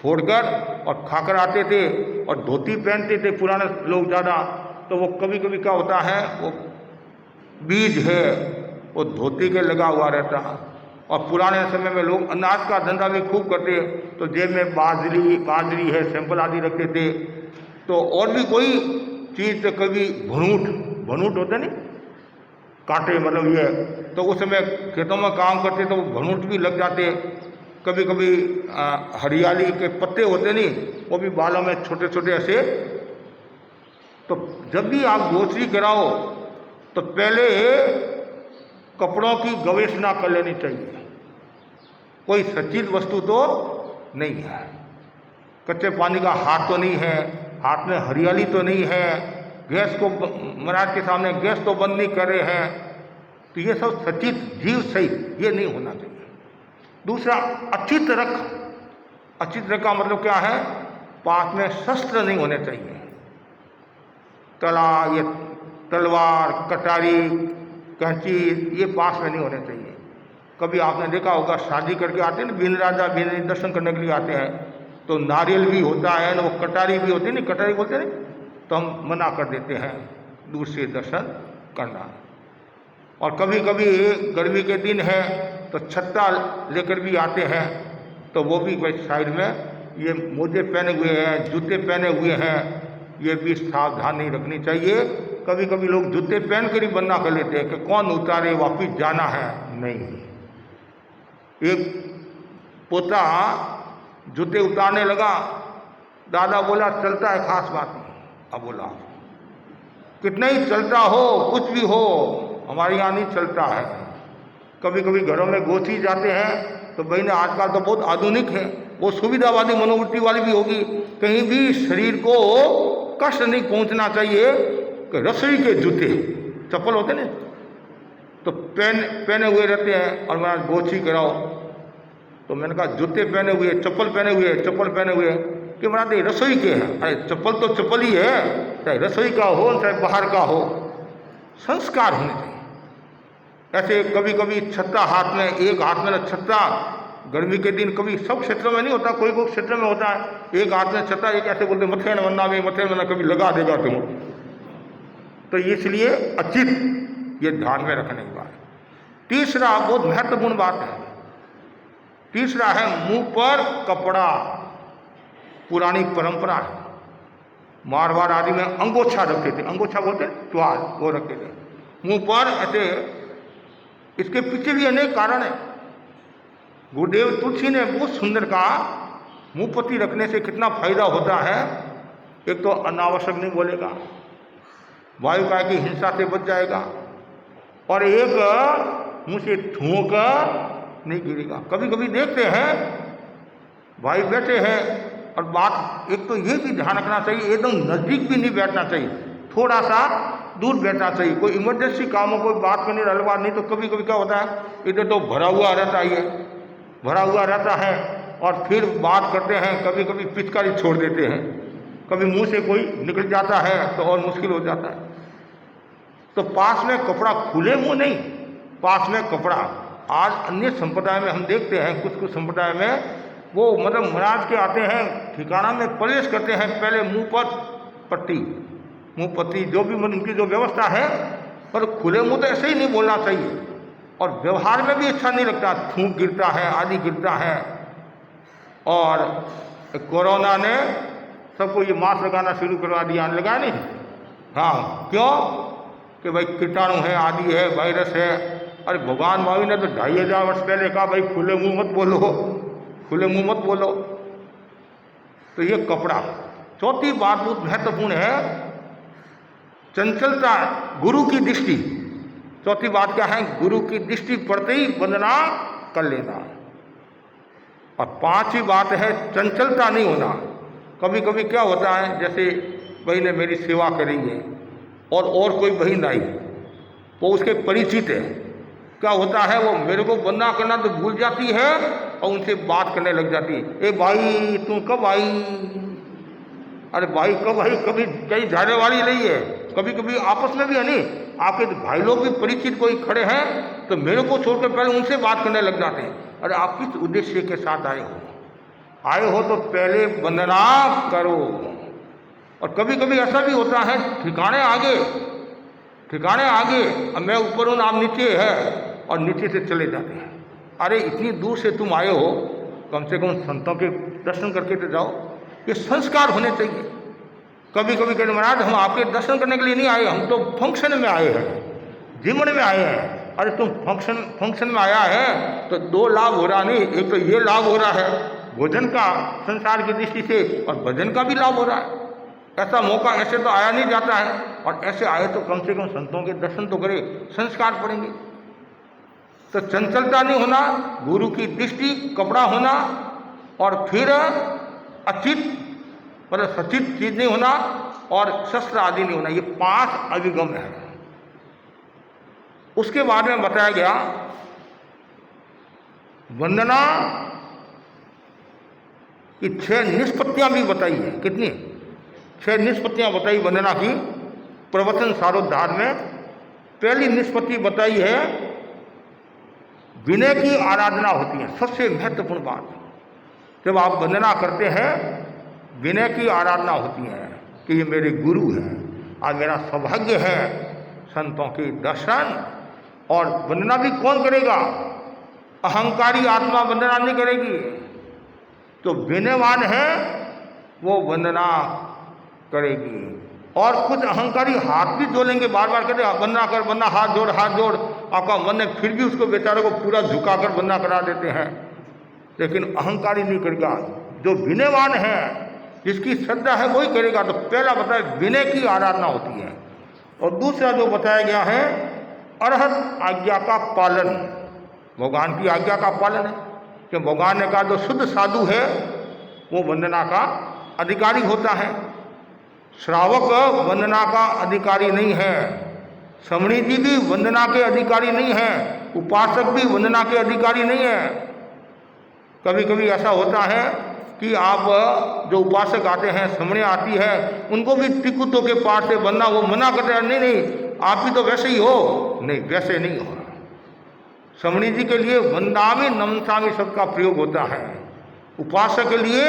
फोड़कर और खाकर आते थे, और धोती पहनते थे पुराने लोग ज़्यादा। तो वो कभी कभी क्या होता है, वो बीज है वो धोती के लगा हुआ रहता। और पुराने समय में लोग अनाज का धंधा भी खूब करते, तो जेब में बाजरी है, सैंपल आदि रखते थे। तो और भी कोई चीज़, तो कभी भनूट होते नहीं, कांटे, मतलब ये, तो उस समय खेतों में काम करते तो भनूट भी लग जाते। कभी कभी हरियाली के पत्ते होते नहीं, वो भी बालों में छोटे छोटे ऐसे। तो जब भी आप गोचरी कराओ तो पहले कपड़ों की गवेषणा कर लेनी चाहिए। कोई सचित वस्तु तो नहीं है, कच्चे पानी का हाथ तो नहीं है, हाथ में हरियाली तो नहीं है, गैस को महाराज के सामने गैस तो बंद नहीं कर रहे हैं। तो ये सब सचित जीव सहित ये नहीं होना चाहिए। दूसरा, अचित रख का मतलब क्या है? पास में शस्त्र नहीं होने चाहिए। ये तलवार, कटारी, कैंची, ये पास में नहीं होने चाहिए। कभी आपने देखा होगा, शादी करके आते हैं ना, बिन राजा बिन दर्शन करने के लिए आते हैं, तो नारियल भी होता है ना, वो कटारी भी होती है, नहीं कटारी बोलते नहीं, तो हम मना कर देते हैं दूर से दर्शन करना। और कभी कभी गर्मी के दिन है तो छत्ता लेकर भी आते हैं, तो वो भी कोई साइड में ये मोजे पहने हुए हैं, जूते पहने हुए हैं, ये भी सावधानी रखनी चाहिए। कभी कभी लोग जूते पहन कर ही वंदना कर लेते हैं कि कौन उतारे, वापिस जाना है। नहीं, एक पोता जूते उतारने लगा, दादा बोला चलता है, खास बात नहीं। अब बोला कितना ही चलता हो, कुछ भी हो, हमारे यहाँ नहीं चलता है। कभी कभी घरों में गोची जाते हैं तो बहने आजकल तो बहुत आधुनिक है, वो सुविधावादी मनोवृत्ति वाली भी होगी। कहीं भी शरीर को कष्ट नहीं पहुंचना चाहिए कि रसोई के जूते, चप्पल होते ना, तो पहने हुए रहते हैं। और मैं गोची कराओ तो मैंने कहा जूते पहने हुए, चप्पल पहने हुए कि महाराज ये रसोई के हैं। अरे चप्पल तो चप्पल ही है, चाहे रसोई का हो चाहे बाहर का हो, संस्कार होने चाहिए। ऐसे कभी कभी छत्ता हाथ में, एक हाथ में ना छत्ता, गर्मी के दिन कभी सब क्षेत्रों में नहीं होता, कोई कोई क्षेत्र में होता है, एक हाथ में छत्ता, एक ऐसे बोलते मथे न वरना में, मथे में कभी लगा देगा तुम। तो इसलिए अचित, ये ध्यान में रखने की बात। तीसरा बहुत महत्वपूर्ण बात है, तीसरा है मुंह पर कपड़ा। पुरानी परंपरा है, मारवाड़ आदि में अंगोछा रखते थे, अंगोछा बोलते च्वाल, वो रखते थे मुंह पर ऐसे। इसके पीछे भी अनेक कारण है। गुरुदेव तुलसी ने बहुत सुंदर कहा, मुंहपत्ती रखने से कितना फायदा होता है। एक तो अनावश्यक नहीं बोलेगा, वायु काल की हिंसा से बच जाएगा, और एक मुंह से थूक नहीं गिरेगा। कभी कभी देखते हैं भाई बैठे हैं और बात, एक तो ये भी ध्यान रखना चाहिए, एकदम नजदीक भी नहीं बैठना चाहिए, थोड़ा सा दूर बैठना चाहिए। कोई इमरजेंसी काम हो, कोई बात करने रलवा, नहीं तो कभी कभी क्या होता है, इधर तो भरा हुआ रहता है, भरा हुआ रहता है, और फिर बात करते हैं, कभी कभी पिचकारी छोड़ देते हैं, कभी मुंह से कोई निकल जाता है तो और मुश्किल हो जाता है। तो पास में कपड़ा, खुले मुंह नहीं, पास में कपड़ा। आज अन्य संप्रदाय में हम देखते हैं, कुछ कुछ संप्रदाय में वो मतलब महाराज के आते हैं, ठिकाना में प्रवेश करते हैं, पहले मुंह पर पट्टी, मुंह पट्टी, जो भी उनकी जो व्यवस्था है, पर खुले मुंह तो ऐसे ही नहीं बोलना चाहिए। और व्यवहार में भी अच्छा नहीं लगता, थूक गिरता है, आदि गिरता है। और कोरोना ने सबको ये मास्क लगाना शुरू करवा दिया, लगा नहीं? हाँ, क्यों? कि भाई कीटाणु है, आदि है, वायरस है। अरे भगवान महावीर ने तो 2500 वर्ष पहले कहा भाई खुले मुंह मत बोलो, खुले मुंह मत बोलो। तो ये कपड़ा। चौथी बात बहुत महत्वपूर्ण है, चंचलता, गुरु की दृष्टि। चौथी बात क्या है? गुरु की दृष्टि पड़ते ही वंदना कर लेना। और पांचवी बात है चंचलता नहीं होना। कभी कभी क्या होता है, जैसे बहन ने मेरी सेवा करी है और कोई बहन आई, वो उसके परिचित है, क्या होता है वो मेरे को वंदना करना तो भूल जाती है और उनसे बात करने लग जाती है। ए भाई तुम कब आई? अरे भाई कब आई? कभी कहीं जाने वाली नहीं है। कभी कभी आपस में भी है नहीं, आपके भाई लोग भी परिचित कोई खड़े हैं तो मेरे को छोड़कर पहले उनसे बात करने लग जाते हैं। अरे आप किस उद्देश्य के साथ आए हो? आए हो तो पहले वंदना करो। और कभी कभी ऐसा भी होता है, ठिकाने आगे, अब मैं ऊपर हूँ, आप नीचे है, और नीचे से चले जाते हैं। अरे इतनी दूर से तुम आए हो, कम से कम संतों के दर्शन करके तो जाओ। ये संस्कार होने चाहिए। कभी कभी कहते महाराज हम आपके दर्शन करने के लिए नहीं आए, हम तो फंक्शन में आए हैं, जीवन में आए हैं। अरे तुम फंक्शन में आया है तो दो लाभ हो रहा नहीं, एक तो ये लाभ हो रहा है भोजन का संसार की दृष्टि से, और भजन का भी लाभ हो रहा है। ऐसा मौका ऐसे तो आया नहीं जाता है, और ऐसे आए तो कम से कम संतों के दर्शन तो करे, संस्कार पड़ेंगे। तो चंचलता नहीं होना, गुरु की दृष्टि, कपड़ा होना, और फिर अचित मतलब सचित चीज नहीं होना, और शस्त्र आदि नहीं होना। ये 5 अभिगम है। उसके बाद में बताया गया वंदना की 6 निष्पत्तियां भी बताई है। कितनी? 6 निष्पत्तियां बताई वंदना की प्रवचन सारोद्धार में। पहली निष्पत्ति बताई है विनय की आराधना होती है। सबसे महत्वपूर्ण बात, जब आप वंदना करते हैं विनय की आराधना होती है कि ये मेरे गुरु हैं, आज मेरा सौभाग्य है संतों के दर्शन। और वंदना भी कौन करेगा? अहंकारी आत्मा वंदना नहीं करेगी। तो विनयवान है वो वंदना करेगी। और कुछ अहंकारी हाथ भी जोड़ेंगे, बार बार कहते वंदना कर, वंदना, हाथ जोड़, हाथ जोड़। आपका मन है, फिर भी उसको बेचारे को पूरा झुकाकर वंदना करा देते हैं। लेकिन अहंकारी नहीं करेगा। जो विनयवान है, जिसकी श्रद्धा है, वही करेगा। तो पहला बताया विनय की आराधना होती है। और दूसरा जो बताया गया है अरहत आज्ञा का पालन, भगवान की आज्ञा का पालन है। कि भगवान ने कहा जो शुद्ध साधु है वो वंदना का अधिकारी होता है। श्रावक वंदना का अधिकारी नहीं है, समणी जी भी वंदना के अधिकारी नहीं है, उपासक भी वंदना के अधिकारी नहीं है। कभी कभी ऐसा होता है कि आप जो उपासक आते हैं, समणे आती है, उनको भी टिकुतों के पाठ से बनना, वो मना करते हैं, नहीं नहीं आप भी तो वैसे ही हो। नहीं, वैसे नहीं हो। समणी जी के लिए वंदामि नमसामि शब्द का प्रयोग होता है। उपासक के लिए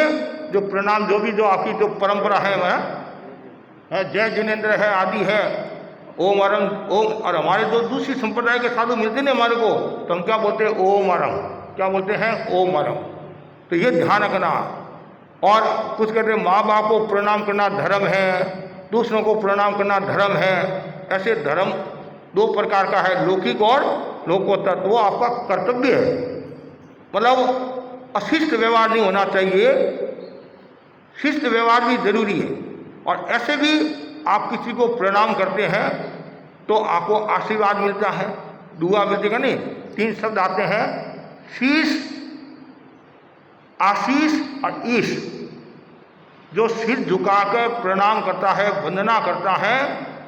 जो प्रणाम, जो आपकी जो परंपरा है, वह जय जिनेन्द्र है, आदि है, ओम अरम ओम। और हमारे जो दूसरी संप्रदाय के साधु मिलते हैं हमारे को, तो हम क्या बोलते हैं? ओम अरम। क्या बोलते हैं? ओम अरम। तो ये ध्यान रखना। और कुछ कहते हैं माँ बाप को प्रणाम करना धर्म है, दूसरों को प्रणाम करना धर्म है। ऐसे धर्म दो प्रकार का है, लौकिक और लोकोत्तर। तो वो आपका कर्तव्य है, मतलब अशिष्ट व्यवहार नहीं होना चाहिए, शिष्ट व्यवहार भी जरूरी है। और ऐसे भी आप किसी को प्रणाम करते हैं तो आपको आशीर्वाद मिलता है, दुआ मिलती है। नहीं, 3 शब्द आते हैं, शीश, आशीष और ईश। जो सिर झुकाकर प्रणाम करता है, वंदना करता है,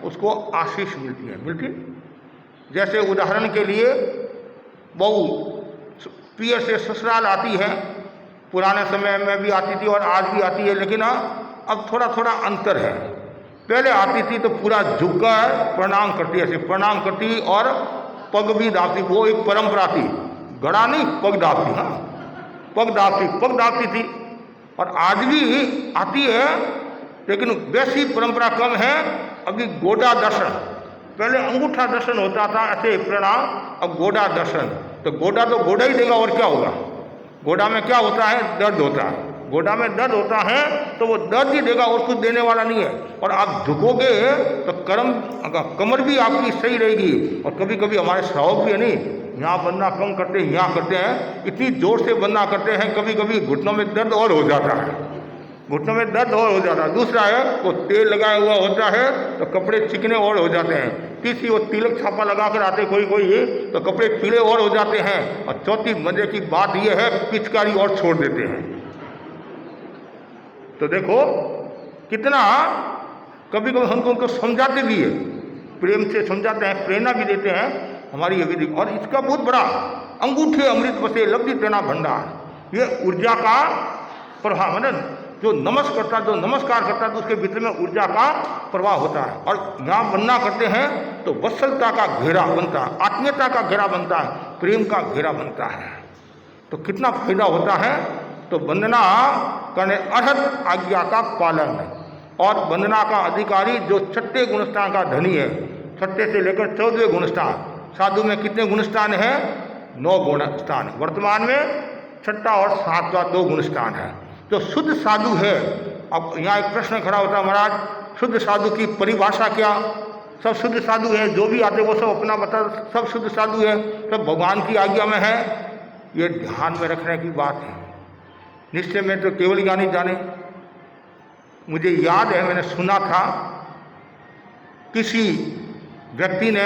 उसको आशीष मिलती है। जैसे उदाहरण के लिए बहू पियर से ससुराल आती है, पुराने समय में भी आती थी और आज भी आती है, लेकिन अब थोड़ा थोड़ा अंतर है। पहले आती थी तो पूरा झुककर प्रणाम करती, ऐसे प्रणाम करती और पग भी दाबती। वो एक परंपरा थी, गड़ा नहीं, पग दाबती। हाँ, पग दाबती थी। और आज भी आती है, लेकिन वैसी परंपरा कम है। अभी गोड़ा दर्शन, पहले अंगूठा दर्शन होता था, ऐसे प्रणाम, अब गोड़ा दर्शन। तो गोड़ा तो गोड़ा ही देगा, और क्या होगा? गोड़ा में क्या होता है? दर्द होता है। गोड़ा में दर्द होता है तो वो दर्द ही देगा, और कुछ देने वाला नहीं है। और आप झुकोगे तो कमर भी आपकी सही रहेगी। और कभी कभी हमारे श्रावक भी है, नहीं, यहाँ बनना कम करते हैं, यहाँ करते हैं, इतनी जोर से बनना करते हैं, कभी कभी घुटनों में दर्द और हो जाता है, घुटनों में दर्द और हो जाता है। दूसरा है, वो तेल लगाया हुआ होता है तो कपड़े चिकने और हो जाते हैं। तीसरी, वो तिलक छापा लगा कर आते कोई तो कपड़े पीले और हो जाते हैं। और चौथी मजे की बात यह है, पिचकारी और छोड़ देते हैं। तो देखो कितना, कभी कभी हमको उनको समझाते भी है, प्रेम से समझाते हैं, प्रेरणा भी देते हैं हमारी ये विधि। और इसका बहुत बड़ा, अंगूठे अमृत बसे लब्धि प्रेरणा भंडार, ये ऊर्जा का प्रवाह, मतलब जो नमस्कार करता है तो उसके भीतर में ऊर्जा का प्रवाह होता है। और यहाँ वंदना करते हैं तो वत्सलता का घेरा बनता है, आत्मीयता का घेरा बनता है, प्रेम का घेरा बनता है। तो कितना फायदा होता है। तो वंदना करने अर्हत आज्ञा का पालन है। और वंदना का अधिकारी जो 6ठे गुणस्थान का धनी है, 6ठे से लेकर 14वें गुणस्थान। साधु में कितने गुणस्थान हैं? 9 गुणस्थान। वर्तमान में 6ठा और 7वां 2 गुणस्थान है। जो शुद्ध साधु है, अब यहाँ एक प्रश्न खड़ा होता है, महाराज शुद्ध साधु की परिभाषा क्या? सब शुद्ध साधु है, जो भी आते वो सब अपना बता, सब शुद्ध साधु है, सब भगवान की आज्ञा में है। ये ध्यान में रखने की बात है। निश्चय में तो केवल ज्ञानी जाने। मुझे याद है, मैंने सुना था, किसी व्यक्ति ने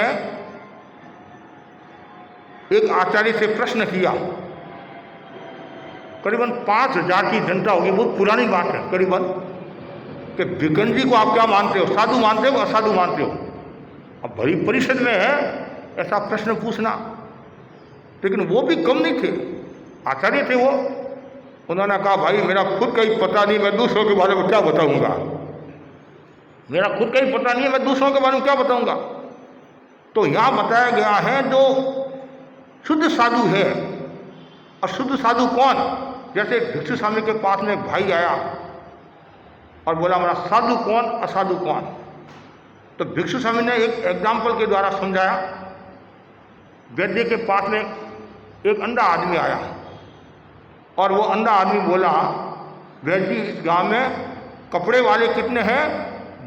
एक आचार्य से प्रश्न किया, करीबन 5000 की जनता होगी, बहुत पुरानी बात है करीबन, कि भिकन जी को आप क्या मानते हो, साधु मानते हो असाधु मानते हो? अब बड़ी परिषद में है ऐसा प्रश्न पूछना। लेकिन वो भी कम नहीं थे, आचार्य थे वो। उन्होंने कहा, भाई मेरा खुद का ही पता नहीं, मैं दूसरों के बारे में क्या बताऊंगा, मेरा खुद का ही पता नहीं है, मैं दूसरों के बारे में क्या बताऊंगा। तो यहाँ बताया गया है जो शुद्ध साधु है। और शुद्ध साधु कौन? जैसे भिक्षु स्वामी के पास में एक भाई आया और बोला, मेरा साधु कौन, असाधु कौन? तो भिक्षु स्वामी ने एक एग्जाम्पल के द्वारा समझाया। वैद्य के पास में एक अंधा आदमी आया और वो अंधा आदमी बोला, वैद्य जी इस गांव में कपड़े वाले कितने हैं,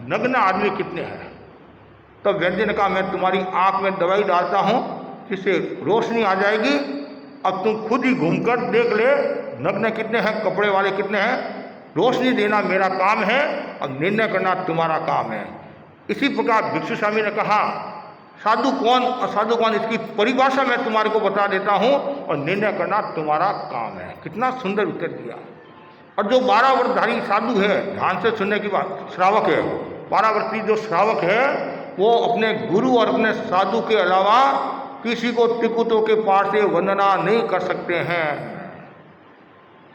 नग्न आदमी कितने हैं? तो वैद्य ने कहा, मैं तुम्हारी आंख में दवाई डालता हूं जिससे रोशनी आ जाएगी, अब तुम खुद ही घूमकर देख ले नग्न कितने हैं, कपड़े वाले कितने हैं। रोशनी देना मेरा काम है और निर्णय करना तुम्हारा काम है। इसी प्रकार भिक्षु स्वामी ने कहा, साधु कौन असाधु कौन, इसकी परिभाषा मैं तुम्हारे को बता देता हूं और निर्णय करना तुम्हारा काम है। कितना सुंदर उत्तर दिया। और जो 12 वर्षधारी साधु है, ध्यान से सुनने की बात, श्रावक है, 12 वर्षीय जो श्रावक है, वो अपने गुरु और अपने साधु के अलावा किसी को त्रिकुटों के पाठ से वंदना नहीं कर सकते हैं।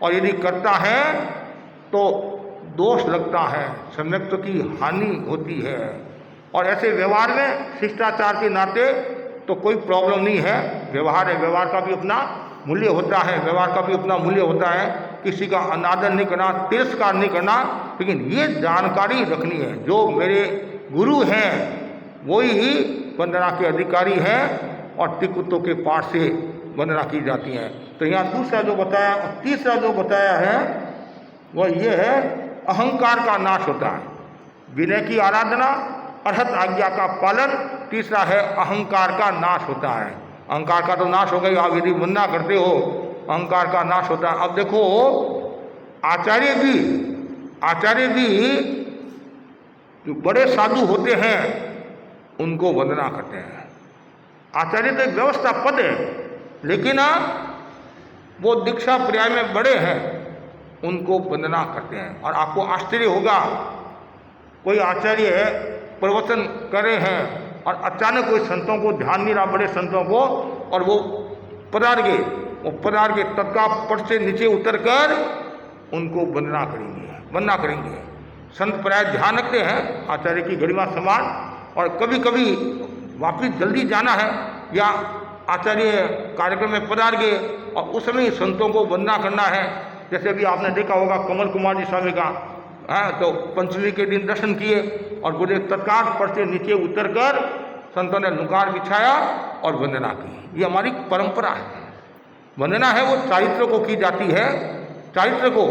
और यदि करता है तो दोष लगता है, सम्यक्त्व की हानि होती है। और ऐसे व्यवहार में शिष्टाचार के नाते तो कोई प्रॉब्लम नहीं है, व्यवहार है, व्यवहार का भी अपना मूल्य होता है, व्यवहार का भी अपना मूल्य होता है। किसी का अनादर नहीं करना, तिरस्कार नहीं करना, लेकिन ये जानकारी रखनी है जो मेरे गुरु हैं वही ही वंदना के अधिकारी हैं और तिकुत्तों के पाठ से वंदना की जाती है। तो यहाँ दूसरा जो बताया और तीसरा जो बताया है वह ये है अहंकार का नाश होता है, विनय की आराधना, अरहत आज्ञा का पालन। तीसरा है अहंकार का नाश होता है। अहंकार का तो नाश हो गई, आप यदि वंदना करते हो अहंकार का नाश होता है। अब देखो आचार्य भी जो बड़े साधु होते हैं उनको वंदना करते हैं। आचार्य तो एक व्यवस्था पद है, लेकिन वो दीक्षा पर्याय में बड़े हैं, उनको वंदना करते हैं। और आपको आश्चर्य होगा, कोई आचार्य है प्रवचन करे हैं और अचानक कोई संतों को ध्यान नहीं रहा, बड़े संतों को, और वो पधार गए तत्काल पट से नीचे उतरकर उनको वंदना करेंगे। संत प्राय ध्यान रखते हैं आचार्य की गरिमा समान, और कभी कभी वापिस जल्दी जाना है या आचार्य कार्यक्रम में पधार गए और उस समय ही संतों को वंदना करना है। जैसे अभी आपने देखा होगा कमल कुमार जी स्वामी का तो पंचमी के दिन दर्शन किए और गुरुदेव तत्काल पर से नीचे उतरकर संतों ने नुकार बिछाया और वंदना की। ये हमारी परंपरा है। वंदना है वो चारित्र को की जाती है, चारित्र को।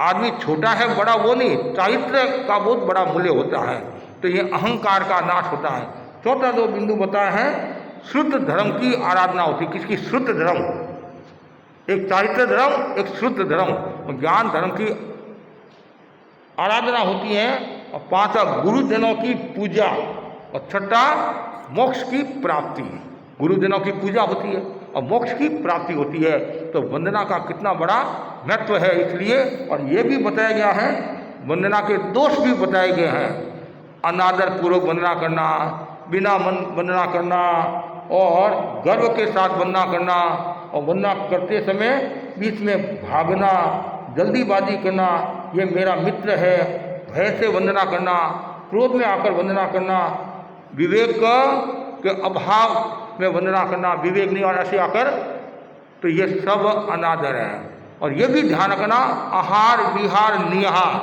आदमी छोटा है बड़ा वो नहीं, चारित्र का बहुत बड़ा मूल्य होता है। तो ये अहंकार का नाश होता है। चौथा जो बिंदु बताया है शुद्ध धर्म की आराधना होती है। किसकी? शुद्ध धर्म, एक चारित्र धर्म, एक शुद्ध धर्म, ज्ञान धर्म की आराधना होती है। और पांचवा गुरुजनों की पूजा, और छठा मोक्ष की प्राप्ति। गुरुजनों की पूजा होती है और मोक्ष की प्राप्ति होती है। तो वंदना का कितना बड़ा महत्व है इसलिए। और ये भी बताया गया है, वंदना के दोष भी बताए गए हैं। अनादर पूर्वक वंदना करना, बिना वंदना करना, और गर्व के साथ वंदना करना, और वंदना करते समय बीच में भागना, जल्दीबाजी करना, ये मेरा मित्र है, भय से वंदना करना, क्रोध में आकर वंदना करना, विवेक के अभाव में वंदना करना, विवेक नहीं और ऐसे आकर, तो ये सब अनादर है। और ये भी ध्यान रखना आहार विहार निहार,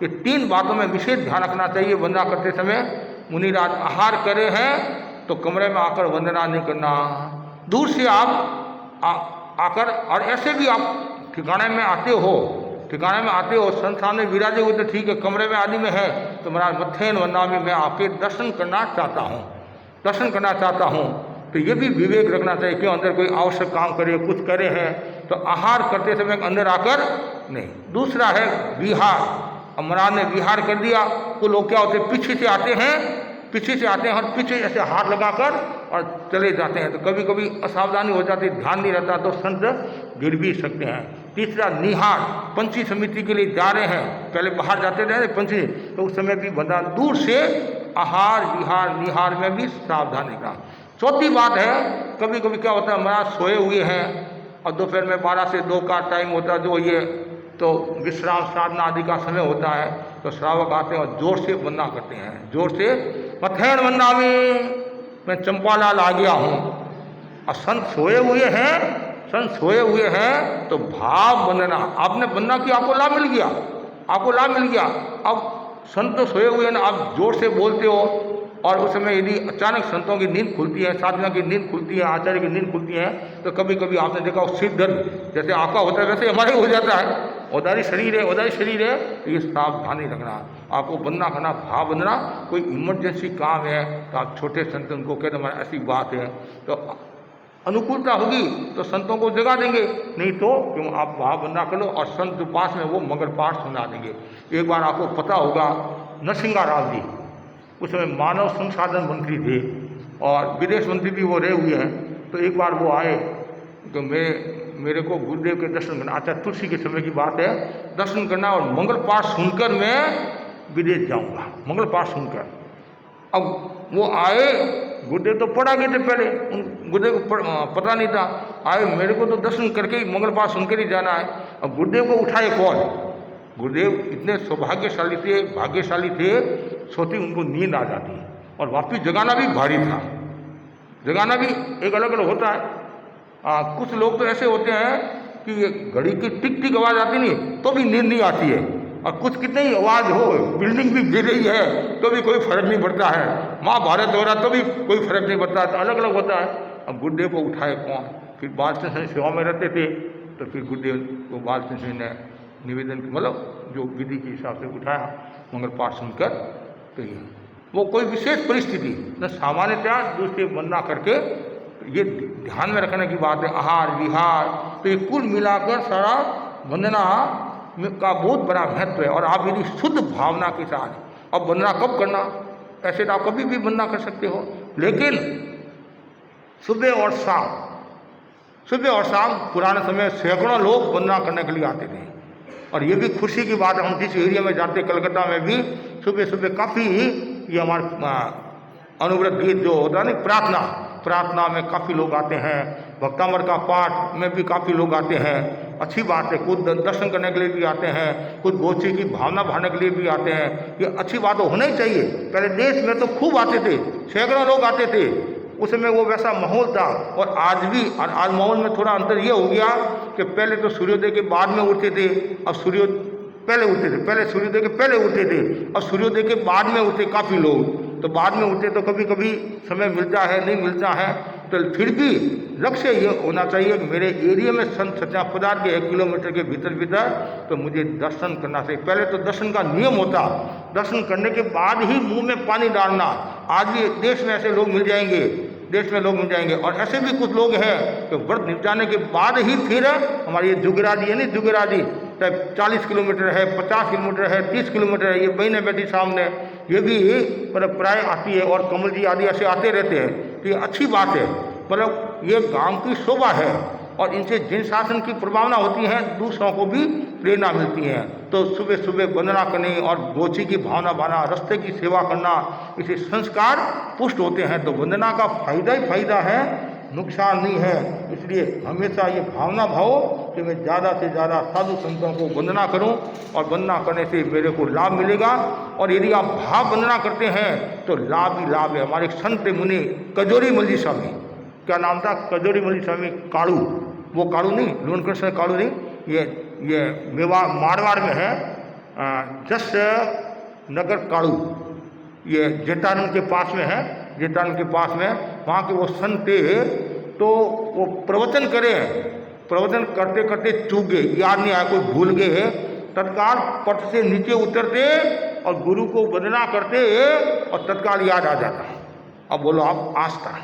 ये तीन बातों में विशेष ध्यान रखना चाहिए वंदना करते समय। मुनिराज आहार करे हैं तो कमरे में आकर वंदना नहीं करना, दूर से आप आकर, और ऐसे भी आप ठिकाने में आते हो, संस्थान में विराजे हुए तो ठीक है, कमरे में आदि में है तो महाराज मत्थेन वंदना में मैं आपके दर्शन करना चाहता हूँ। तो ये भी विवेक रखना चाहिए। क्यों? अंदर कोई आवश्यक काम करे, कुछ करे हैं तो आहार करते समय अंदर आकर नहीं। दूसरा है विहार। अब महाराज ने विहार कर दिया तो लोग क्या होते हैं, पीछे से आते हैं और पीछे ऐसे हाथ लगाकर और चले जाते हैं। तो कभी कभी असावधानी हो जाती, ध्यान नहीं रहता तो संत गिर भी सकते हैं। तीसरा निहार, पंछी समिति के लिए जा रहे हैं, पहले बाहर जाते थे पंछी, तो उस समय भी बंदा दूर से आहार विहार निहार में भी सावधानी का। चौथी बात है, कभी कभी क्या होता है, महाराज सोए हुए हैं और दोपहर में 12 से 2 का टाइम होता है, जो ये तो विश्राम साधना आदि का समय होता है, तो श्रावक आते हैं और जोर से वंदना करते हैं, जोर से मथेन वंदना में मैं चंपालाल आ गया हूँ। और संत सोए हुए हैं तो भाव वंदना, आपने वंदना की, आपको लाभ मिल गया। अब संत तो सोए हुए हैं ना, आप जोर से बोलते हो और उस समय यदि अचानक संतों की नींद खुलती है, साधना की नींद खुलती है, आचार्य की नींद खुलती है, तो कभी कभी आपने देखा सिर दर्द जैसे आपका होता है वैसे हमारे हो जाता है। औदारी शरीर है, तो ये सावधानी रखना, आपको वंदना करना, भाव वंदना। कोई इमरजेंसी काम है तो आप छोटे संत उनको कहते हमारी ऐसी बात है, तो अनुकूलता होगी तो संतों को जगा देंगे, नहीं तो क्यों आप भाव वंदना कर लो और संत जो पास में वो मंगल पाठ सुना देंगे। एक बार आपको पता होगा नरसिंगा राव जी उस समय मानव संसाधन मंत्री थे और विदेश मंत्री भी वो रहे हुए हैं। तो एक बार वो आए तो मेरे को गुरुदेव के दर्शन करना, अच्छा तुलसी के समय की बात है, दर्शन करना और मंगल पाठ सुनकर मैं विदेश जाऊंगा, मंगल पाठ सुनकर। अब वो आए, गुरुदेव तो पढ़ा गए थे पहले, गुरुदेव को पता नहीं था, आए मेरे को तो दर्शन करके ही मंगल पाठ सुनकर ही जाना है। अब गुरुदेव को उठाए कौन, गुरुदेव इतने सौभाग्यशाली थे, भाग्यशाली थे, सोती उनको नींद आ जाती और वापिस जगाना भी भारी था। जगाना भी एक अलग अलग होता है। कुछ लोग तो ऐसे होते हैं कि ये घड़ी की टिक टिक आवाज़ आती नहीं तो भी नींद नहीं आती है, और कुछ कितनी ही आवाज़ हो, बिल्डिंग भी गिर रही है तो भी कोई फर्क नहीं पड़ता है, महाभारत हो रहा तो भी कोई फर्क नहीं पड़ता, तो अलग अलग होता है। अब गुरुदेव को उठाए कौन? फिर बालकृष्ण सिंह सेवा में रहते थे, तो फिर गुरुदेव को बालकृष्ण सिंह ने निवेदन मतलब जो विधि के हिसाब से उठाया, मंगल पाठ सुनकर, तो ये वो कोई विशेष परिस्थिति न सामान्यतया दूसरे वंदना करके, ये ध्यान में रखने की बात है। आहार विहार तो ये कुल मिलाकर सारा वंदना का बहुत बड़ा महत्व है। और आप यदि शुद्ध भावना के साथ, अब वंदना कब करना, ऐसे तो आप कभी भी वंदना कर सकते हो, लेकिन सुबह और शाम पुराने समय सैकड़ों लोग वंदना करने के लिए आते थे। और ये भी खुशी की बात है, हम जिस एरिया में जाते, कलकत्ता में भी सुबह सुबह काफ़ी ये हमारा अनुव्रत गीत जो होता है ना, प्रार्थना में काफ़ी लोग आते हैं, भक्तामर का पाठ में भी काफ़ी लोग आते हैं, अच्छी बात है। कुछ दर्शन करने के लिए भी आते हैं, कुछ गोची की भावना बढ़ाने के लिए भी आते हैं, ये अच्छी बात तो होना ही चाहिए। पहले देश में तो खूब आते थे, सैकड़ों लोग आते थे, उसमें वो वैसा माहौल था। और आज भी, और आज माहौल में थोड़ा अंतर ये हो गया कि पहले तो सूर्योदय के बाद में उठते थे, अब पहले उठते थे, पहले सूर्योदय के पहले उठते थे, और सूर्योदय के बाद में उठते काफ़ी लोग। तो बाद में उठते तो कभी कभी समय मिलता है, नहीं मिलता है, तो फिर भी लक्ष्य ये होना चाहिए कि मेरे एरिया में संत सत्यानारायण पदार्थ के 1 किलोमीटर के भीतर तो मुझे दर्शन करना चाहिए। पहले तो दर्शन का नियम होता, दर्शन करने के बाद ही मुंह में पानी डालना। आज भी देश में ऐसे लोग मिल जाएंगे, और ऐसे भी कुछ लोग हैं कि व्रत निपटाने के बाद ही फिर हमारी ये जुगराजी है, नहीं जुगराजी, चाहे 40 किलोमीटर है, 50 किलोमीटर है, 30 किलोमीटर है, ये बहने बेटी सामने ये भी मतलब प्राय आती है, और कमल जी आदि ऐसे आते रहते हैं, तो ये अच्छी बात है। मतलब ये गांव की शोभा है, और इनसे जिन शासन की प्रभावना होती है, दूसरों को भी प्रेरणा मिलती है। तो सुबह सुबह वंदना करनी और गोची की भावना बाना, रास्ते की सेवा करना, इसे संस्कार पुष्ट होते हैं। तो वंदना का फायदा ही फायदा है, नुकसान नहीं है। इसलिए हमेशा ये भावना भाव कि मैं ज़्यादा से ज़्यादा साधु संतों को वंदना करूं, और वंदना करने से मेरे को लाभ मिलेगा। और यदि आप भाव वंदना करते हैं तो लाभ ही लाभ है। हमारे संत मुनि कजोरी मल्ली स्वामी, क्या नाम था, कजोरी मल्ली स्वामी काड़ू, वो काड़ू नहीं, लोनकृष्ण काड़ू नहीं, ये मेवाड़ मारवाड़ में है, जस नगर काड़ू, ये जेठानंद के पास में है, जेठानंद के पास में, वहाँ के वो संत थे। तो वो प्रवचन करते करते चूक गए, याद नहीं आया, कोई भूल गए, तत्काल पट से नीचे उतरते और गुरु को वंदना करते और तत्काल याद आ जाता। अब बोलो आप आस्था,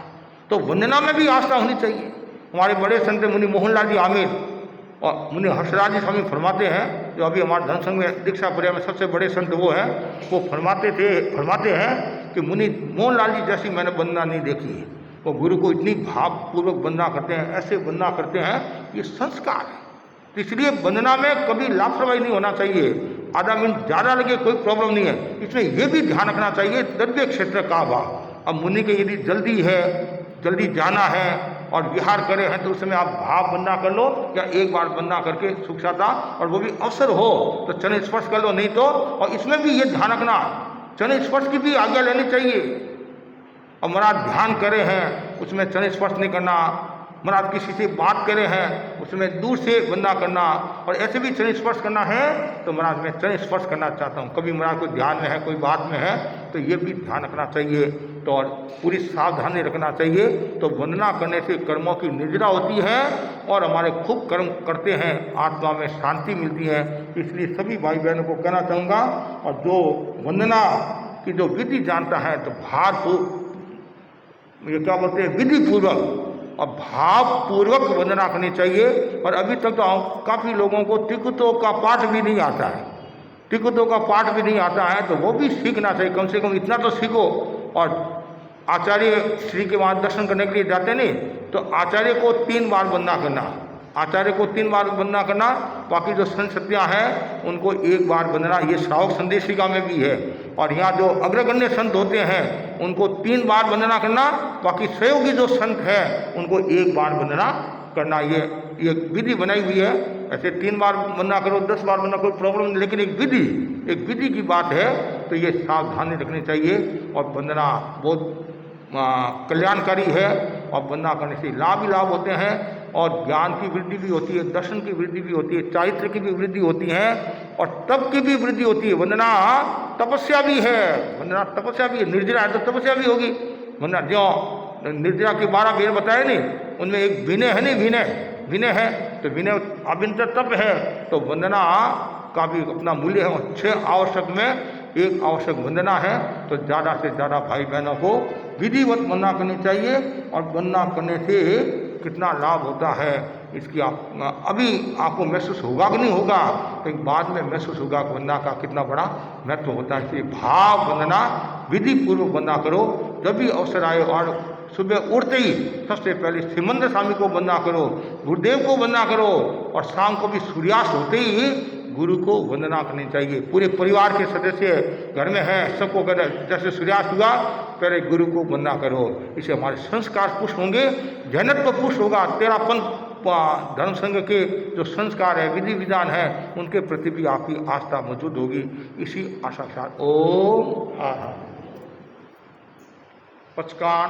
तो वंदना में भी आस्था होनी चाहिए। हमारे बड़े संत मुनि मोहनलाल जी आमिर और मुनि हर्षराज जी स्वामी फरमाते हैं, जो अभी हमारे धनसंघ में दीक्षा पर्या में सबसे बड़े संत वो हैं, वो फरमाते हैं कि मुनि मोहनलाल जी जैसी मैंने वंदना नहीं देखी है। वो गुरु को इतनी भावपूर्वक वंदना करते हैं, ऐसे वंदना करते हैं, ये संस्कार है। तो इसलिए वंदना में कभी लापरवाही नहीं होना चाहिए। आधा मिनट ज़्यादा लगे कोई प्रॉब्लम नहीं है। इसमें यह भी ध्यान रखना चाहिए द्रव्य क्षेत्र का भाव। अब मुनि के यदि जल्दी जाना है और विहार करे हैं तो उस समय आप भाव वंदना कर लो, या एक बार वंदना करके सुख जाता, और वो भी अवसर हो तो चरण स्पर्श कर लो, नहीं तो। और इसमें भी ये ध्यान रखना, चरण स्पर्श की भी आज्ञा लेनी चाहिए। और महाराज ध्यान करे हैं उसमें चरण स्पर्श नहीं करना, महाराज किसी से बात करे हैं उसमें दूर से वंदना करना, और ऐसे भी चरण स्पर्श करना है तो महाराज मैं चरण स्पर्श करना चाहता हूँ, कभी महाराज कोई ध्यान में है, कोई बात में है, तो ये भी ध्यान रखना चाहिए। तो और पूरी सावधानी रखना चाहिए। तो वंदना करने से कर्मों की निर्जरा होती है और हमारे खूब कर्म करते हैं, आत्मा में शांति मिलती है। इसलिए सभी भाई बहनों को कहना चाहूँगा, और जो वंदना की जो विधि जानता है तो ये क्या बोलते हैं, विधि पूर्वक और भावपूर्वक वंदना करनी चाहिए। और अभी तक तो काफ़ी लोगों को त्रिकुटों का पाठ भी नहीं आता है, त्रिकुटों का पाठ भी नहीं आता है, तो वो भी सीखना चाहिए। कम से कम इतना तो सीखो। और आचार्य श्री के वहाँ दर्शन करने के लिए जाते नहीं, तो आचार्य को 3 बार वंदना करना, आचार्य को 3 बार वंदना करना। बाकी जो संत सत्या हैं उनको 1 बार वंदना, ये श्रावक संदेशिका में भी है। और यहाँ जो अग्रगण्य संत होते हैं उनको 3 बार वंदना करना, बाकी सहयोगी जो संत हैं उनको 1 बार वंदना करना, ये विधि बनाई हुई है। ऐसे 3 बार वंदना करो, 10 बार वंदना करो, प्रॉब्लम नहीं, लेकिन एक विधि की बात है, तो ये सावधानी रखनी चाहिए। और वंदना बहुत कल्याणकारी है, और वंदना करने से लाभ ही लाभ होते हैं, और ज्ञान की वृद्धि भी होती है, दर्शन की वृद्धि भी होती है, चारित्र की भी वृद्धि होती है, और तप की भी वृद्धि होती है। वंदना तपस्या भी है, वंदना तपस्या भी है। निर्जरा है तो तपस्या भी होगी। वंदना जो निर्जरा के 12 भेद बताए नहीं, उनमें एक विनय है, नहीं विनय है, तो विनय अभिन्न तप है। तो वंदना का भी अपना मूल्य है। 6 आवश्यक में एक आवश्यक वंदना है। तो ज़्यादा से ज़्यादा भाई बहनों को विधिवत वंदना करनी चाहिए, और वंदना करने से कितना लाभ होता है इसकी अभी आपको महसूस होगा कि नहीं होगा, लेकिन बाद में महसूस होगा कि वंदना का कितना बड़ा महत्व होता है। इसलिए भाव वंदना, विधि पूर्वक वंदना करो। जब भी अवसर आए, और सुबह उठते ही सबसे पहले सिमंदर स्वामी को वंदना करो, गुरुदेव को वंदना करो, और शाम को भी सूर्यास्त होते ही गुरु को वंदना करनी चाहिए। पूरे परिवार के सदस्य घर में हैं, सबको कर जैसे सूर्यास्त हुआ पहले गुरु को वंदना करो। इससे हमारे संस्कार पुष्ट होंगे, जैनत्व पुष्ट होगा। 13 पंथ धर्म संघ के जो संस्कार है, विधि विधान है, उनके प्रति भी आपकी आस्था मौजूद होगी। इसी आशा के साथ ओम पचकान